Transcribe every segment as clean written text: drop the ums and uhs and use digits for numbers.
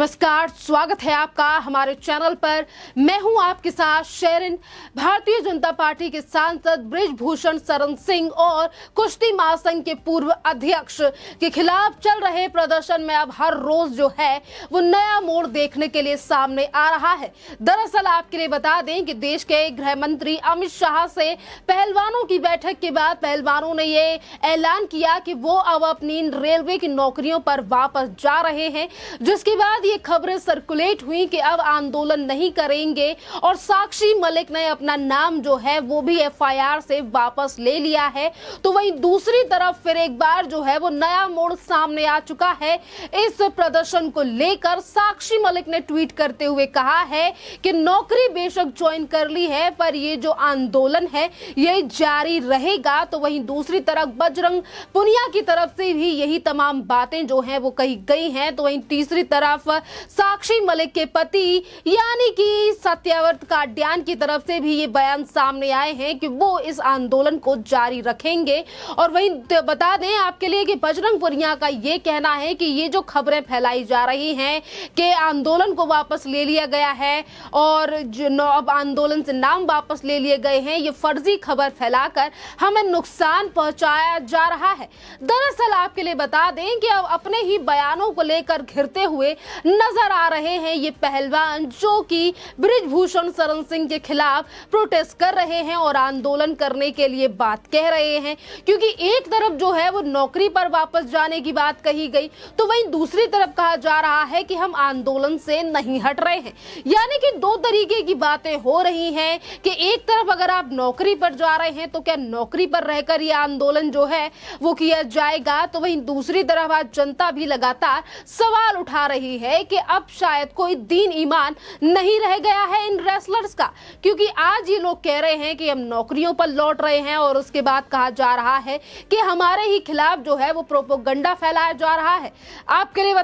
नमस्कार, स्वागत है आपका हमारे चैनल पर। मैं हूं आपके साथ शेरिन। भारतीय जनता पार्टी के सांसद बृजभूषण शरण सिंह और कुश्ती महासंघ के पूर्व अध्यक्ष के खिलाफ चल रहे प्रदर्शन में अब हर रोज जो है वो नया मोड़ देखने के लिए सामने आ रहा है। दरअसल आपके लिए बता दें कि देश के गृह मंत्री अमित शाह से पहलवानों की बैठक के बाद पहलवानों ने ये ऐलान किया कि वो अब अपनी रेलवे की नौकरियों पर वापस जा रहे हैं, जिसके बाद ये खबरें सर्कुलेट हुई कि अब आंदोलन नहीं करेंगे और साक्षी मलिक ने अपना नाम जो है वो भी एफआईआर से वापस ले लिया है। तो वहीं दूसरी तरफ फिर एक बार जो है वो नया मोड़ सामने आ चुका है। इस प्रदर्शन को लेकर साक्षी मलिक ने ट्वीट करते हुए कहा है कि नौकरी बेशक ज्वाइन कर ली है पर ये जो आंदोलन है ये जारी रहेगा। तो वहीं दूसरी तरफ बजरंग पुनिया की तरफ से भी यही तमाम बातें जो हैं वो कही गई हैं। तो वहीं तीसरी तरफ साक्षी मलिक के पति यानी कि सत्यव्रत कादियान की तरफ से भी ये बयान सामने आए हैं कि वो इस आंदोलन को जारी रखेंगे। और वहीं बता दें आपके लिए कि बजरंग पुनिया का ये कहना है कि ये जो खबरें फैलाई जा रही हैं कि आंदोलन को वापस ले लिया गया है और जो अब आंदोलन से नाम वापस ले लिए गए हैं, ये फर्जी खबर फैलाकर हमें नुकसान पहुंचाया जा रहा है। दरअसल आपके लिए बता दें कि अब अपने ही बयानों को लेकर घिरते हुए नजर आ रहे हैं ये पहलवान, जो कि बृजभूषण शरण सिंह के खिलाफ प्रोटेस्ट कर रहे हैं और आंदोलन करने के लिए बात कह रहे हैं। क्योंकि एक तरफ जो है वो नौकरी पर वापस जाने की बात कही गई, तो वहीं दूसरी तरफ कहा जा रहा है कि हम आंदोलन से नहीं हट रहे हैं। यानी कि दो तरीके की बातें हो रही हैं कि एक तरफ अगर आप नौकरी पर जा रहे हैं तो क्या नौकरी पर रहकर ये आंदोलन जो है वो किया जाएगा, तो वहीं दूसरी तरफ आज जनता भी लगातार सवाल उठा रही है कि अब शायद कोई दीन ईमान नहीं रह गया है इन रेसलर्स का। क्योंकि आज ये लोग कह रहे हैं कि हम नौकरियों पर लौट रहे हैं और उसके बाद कहा जा रहा है कि हमारे ही खिलाफ जो है वो प्रोपेगेंडा फैलाया जा रहा है। आपके लिए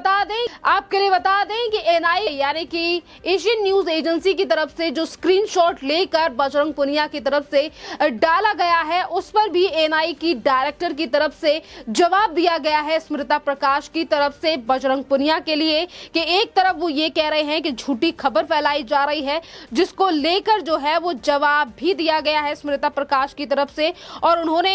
बता दें कि एनआई यानी कि एशियन न्यूज एजेंसी की तरफ से जो स्क्रीनशॉट लेकर बजरंग पुनिया की तरफ से डाला गया है, उस पर भी एनआई की डायरेक्टर की तरफ से जवाब दिया गया है स्मृता प्रकाश की तरफ से बजरंग पुनिया के लिए कि एक तरफ वो ये कह रहे हैं कि झूठी खबर फैलाई जा रही है, जिसको लेकर जो है वो जवाब भी दिया गया है स्मृता प्रकाश की तरफ से। और उन्होंने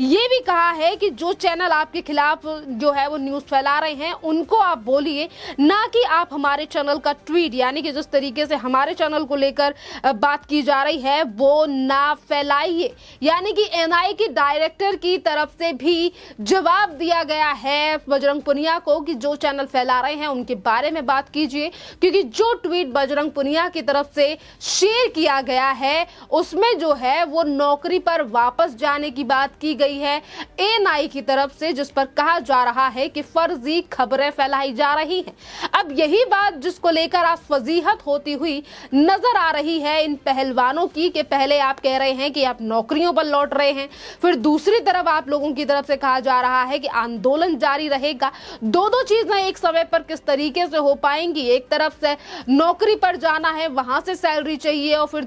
ये भी कहा है कि जो चैनल आपके खिलाफ जो है वो न्यूज फैला रहे हैं उनको आप बोलिए, ना कि आप हमारे चैनल का ट्वीट यानी कि जिस तरीके से हमारे चैनल को लेकर बात की जा रही है वो ना फैलाइए। यानी कि एनआई की डायरेक्टर की तरफ से भी जवाब दिया गया है बजरंग पुनिया को कि जो चैनल फैला रहे हैं उनके बारे में बात कीजिए। क्योंकि जो ट्वीट बजरंग पुनिया की तरफ से शेयर किया गया है उसमें जो है वो नौकरी पर वापस जाने की बात की गई है एनआई की तरफ से, जिस पर कहा जा रहा है कि फर्जी खबरें फैलाई जा रही हैं। अब यही बात जिसको लेकर आज फजीहत होती हुई नजर आ रही है इन पहलवानों की कि पहले आप कह रहे हैं कि आप नौकरियों पर लौट रहे हैं, फिर दूसरी तरफ आप लोगों की तरफ से कहा जा रहा है कि आंदोलन जारी रहेगा। दो चीजें एक समय पर किस तरीके से हो पाएंगी? एक तरफ से नौकरी पर जाना है, वहां से सैलरी चाहिए, और फिर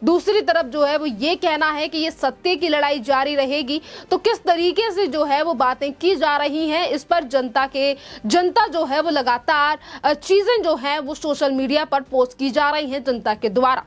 दूसरी तरफ जो है वो ये कहना है कि ये सत्य की लड़ाई जारी रहेगी। तो किस तरीके से जो है वो बातें की जा रही हैं, इस पर जनता जो है वो लगातार चीजें जो है वो सोशल मीडिया पर पोस्ट की जा रही हैं जनता के द्वारा।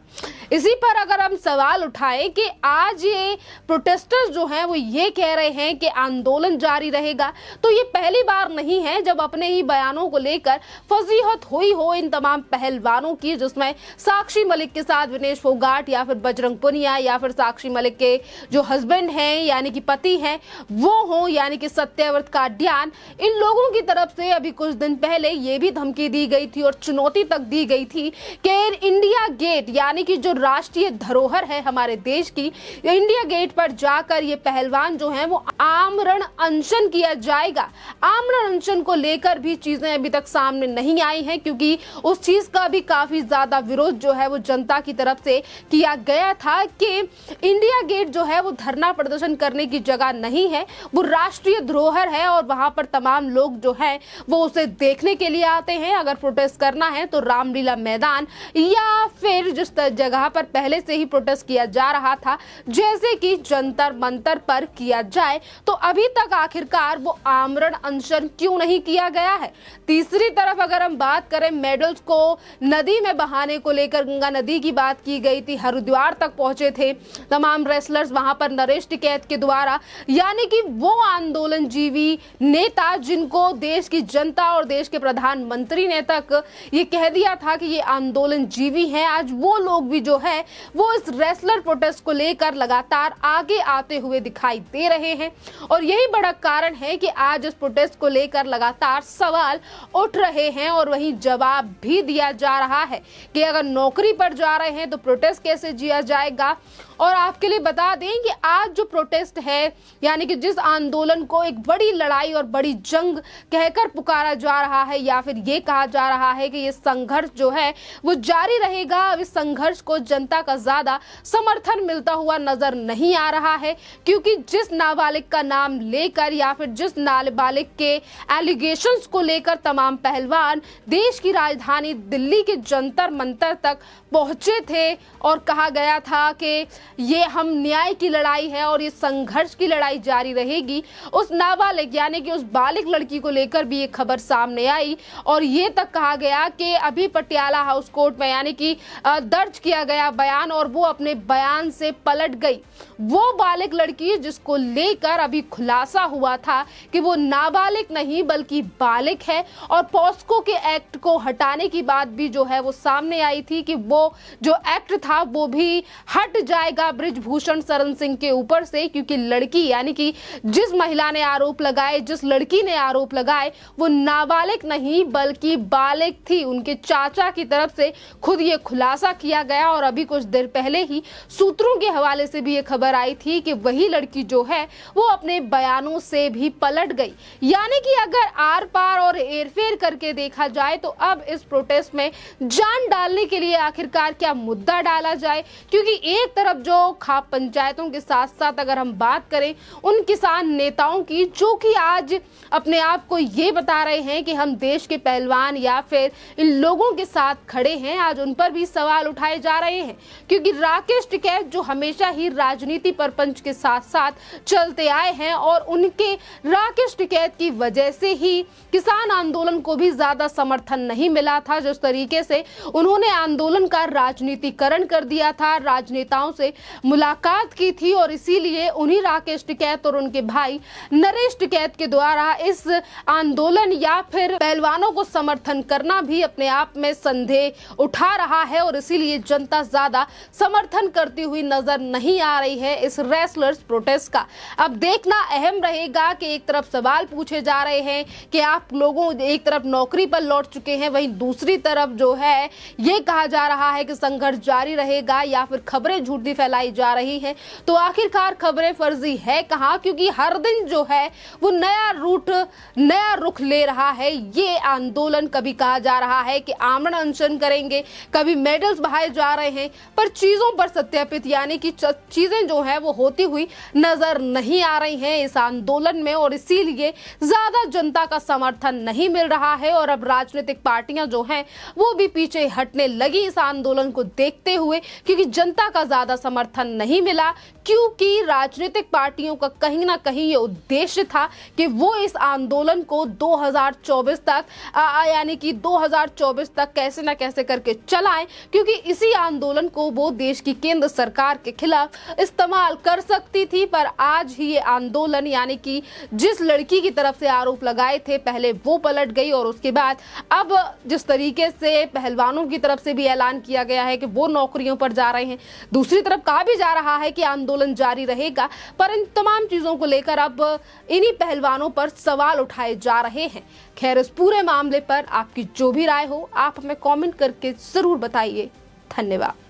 इसी पर अगर हम सवाल उठाएं कि आज ये प्रोटेस्टर्स जो हैं वो ये कह रहे हैं कि आंदोलन जारी रहेगा, तो ये पहली बार नहीं है जब अपने ही बयानों को लेकर फजीहत हुई हो इन तमाम पहलवानों की, जिसमें साक्षी मलिक के साथ विनेश फोगाट या फिर बजरंग पुनिया या फिर साक्षी मलिक के जो हस्बैंड हैं यानी कि पति हैं वो हो यानी कि सत्यव्रत कादियान। इन लोगों की तरफ से अभी कुछ दिन पहले ये भी धमकी दी गई थी और चुनौती तक दी गई थी कि इंडिया गेट यानी कि जो राष्ट्रीय धरोहर है हमारे देश की, इंडिया गेट पर जाकर ये पहलवान जो हैं वो आमरण अनशन किया जाएगा। आमरण अनशन को लेकर भी चीजें अभी तक सामने नहीं आई हैं, क्योंकि उस चीज का भी काफी ज्यादा विरोध जो है वो जनता की तरफ से किया गया था कि इंडिया गेट जो है वो धरना प्रदर्शन करने की जगह नहीं है, वो राष्ट्रीय धरोहर है और वहां पर तमाम लोग जो है वो उसे देखने के लिए आते हैं। अगर प्रोटेस्ट करना है तो रामलीला मैदान या फिर जिस जगह पर पहले से ही प्रोटेस्ट किया जा रहा था जैसे कि जंतर मंतर पर किया जाए, तो अभी तक आखिरकार वो आमरण अनशन क्यों नहीं किया गया है। तीसरी तरफ अगर अगर हम बात करें मेडल्स को नदी में बहाने को लेकर, गंगा नदी की बात की गई थी, हरिद्वार तक पहुंचे थे तमाम रेसलर्स वहां पर नरेश टिकैत के द्वारा, यानी कि वो आंदोलनजीवी नेता जिनको देश की जनता और देश के प्रधानमंत्री ने तक ये कह दिया था कि ये आंदोलनजीवी हैं, आज वो लोग भी जो है वो इस रेसलर प्रोटेस्ट को लेकर लगातार आगे आते हुए दिखाई दे रहे हैं। और यही बड़ा कारण है कि आज इस प्रोटेस्ट को लेकर लगातार सवाल उठ रहे हैं और वहीं जवाब भी दिया जा रहा है कि अगर नौकरी पर जा रहे हैं तो प्रोटेस्ट कैसे जिया जाएगा। और आपके लिए बता दें कि आज जो प्रोटेस्ट है, यानी कि जिस आंदोलन को एक बड़ी लड़ाई और बड़ी जंग कहकर पुकारा जा रहा है, या फिर ये कहा जा रहा है कि ये संघर्ष जो है वो जारी रहेगा। अब इस संघर्ष को जनता का ज्यादा समर्थन मिलता हुआ नजर नहीं आ रहा है, क्योंकि जिस नाबालिग का नाम लेकर या फिर जिस नाबालिग के एलिगेशंस को लेकर तमाम पहलवान देश की राजधानी दिल्ली के जंतर मंतर तक पहुंचे थे और कहा गया था कि ये हम न्याय की लड़ाई है और ये संघर्ष की लड़ाई जारी रहेगी, उस नाबालिग यानी कि उस बालिग लड़की को लेकर भी ये खबर सामने आई और ये तक कहा गया कि अभी पटियाला हाउस कोर्ट में यानी कि दर्ज किया गया बयान और वो अपने बयान से पलट गई। वो बालिग लड़की जिसको लेकर अभी खुलासा हुआ था कि वो नाबालिग नहीं बल्कि बालिग है, और पॉस्को के एक्ट को हटाने की बात भी जो है वो सामने आई थी कि वो जो एक्ट था वो भी हट जाएगा बृजभूषण शरण सिंह के ऊपर से, क्योंकि लड़की यानी कि जिस महिला ने आरोप लगाए, जिस लड़की ने आरोप लगाए, वो नाबालिग नहीं बल्कि बालिग थी। उनके चाचा की तरफ से खुद ये खुलासा किया गया और अभी कुछ देर पहले ही सूत्रों के हवाले से भी ये खबर आई थी कि वही लड़की जो है वो अपने बयानों से भी पलट गई। यानी कि अगर आर पार और हेरफेर करके देखा जाए तो अब इस प्रोटेस्ट में जान डालने के लिए आखिरकार क्या मुद्दा डाला जाए, क्योंकि एक तरफ जो खाप पंचायतों के साथ साथ अगर हम बात करें उन किसान नेताओं की जो कि आज अपने आप को ये बता रहे हैं कि हम देश के पहलवान या फिर इन लोगों के साथ खड़े हैं, आज उन पर भी सवाल उठाए जा रहे हैं। क्योंकि राकेश टिकैत जो हमेशा ही राजनीति परपंच के साथ साथ चलते आए हैं और उनके राकेश टिकैत की वजह से ही किसान आंदोलन को भी ज्यादा समर्थन नहीं मिला था। जिस तरीके से उन्होंने आंदोलन का राजनीतिकरण कर दिया था, राजनेताओं से मुलाकात की थी और इसीलिए उन्हीं राकेश टिकैत और उनके भाई नरेश टिकैत के द्वारा इस आंदोलन या फिर पहलवानों को समर्थन करना भी अपने आप में संदेह उठा रहा है और इसीलिए जनता ज्यादा समर्थन करती हुई नजर नहीं आ रही है इस रेसलर्स प्रोटेस्ट का। अब देखना अहम रहेगा कि एक तरफ सवाल पूछे जा रहे हैं कि आप लोगों एक तरफ नौकरी पर लौट चुके हैं, वहीं दूसरी तरफ जो है ये कहा जा रहा है कि संघर्ष जारी रहेगा या फिर खबरें झूठी फैलाई जा रही हैं। तो आखिरकार खबरें फर्जी है कहां, क्योंकि हर दिन जो है वो नया रूट नया रुख ले रहा है ये आंदोलन। कभी कहा जा रहा है कि आमरण अनशन करेंगे, कभी मेडल्स बहाए जा रहे हैं, पर चीजों पर सत्यापित यानी कि चीजें जो है वो होती हुई नजर नहीं आ रही हैं इस आंदोलन में और इसीलिए ज्यादा जनता का समर्थन नहीं मिल रहा है। और अब राजनीतिक पार्टियां जो हैं वो भी पीछे हटने लगी इस आंदोलन को देखते हुए, क्योंकि जनता का ज्यादा समर्थन नहीं मिला, क्योंकि राजनीतिक पार्टियों का कहीं ना कहीं ये उद्देश्य था कि वो इस आंदोलन को 2024 तक यानी कि 2024 तक कैसे ना कैसे करके चलाएं, क्योंकि इसी आंदोलन को वो देश की केंद्र सरकार के खिलाफ इस्तेमाल कर सकती थी। पर आज ही ये आंदोलन यानी कि जिस लड़की की तरफ से आरोप लगाए थे पहले वो पलट गई और उसके बाद अब जिस तरीके से पहलवानों की तरफ से भी ऐलान किया गया है कि वो नौकरियों पर जा रहे हैं, दूसरी तरफ कहा भी जा रहा है कि आंदोलन जारी रहेगा। पर इन तमाम चीजों को लेकर अब इन्हीं पहलवानों पर सवाल उठाए जा रहे हैं। खैर, इस पूरे मामले पर आपकी जो भी राय हो आप हमें कमेंट करके जरूर बताइए। धन्यवाद।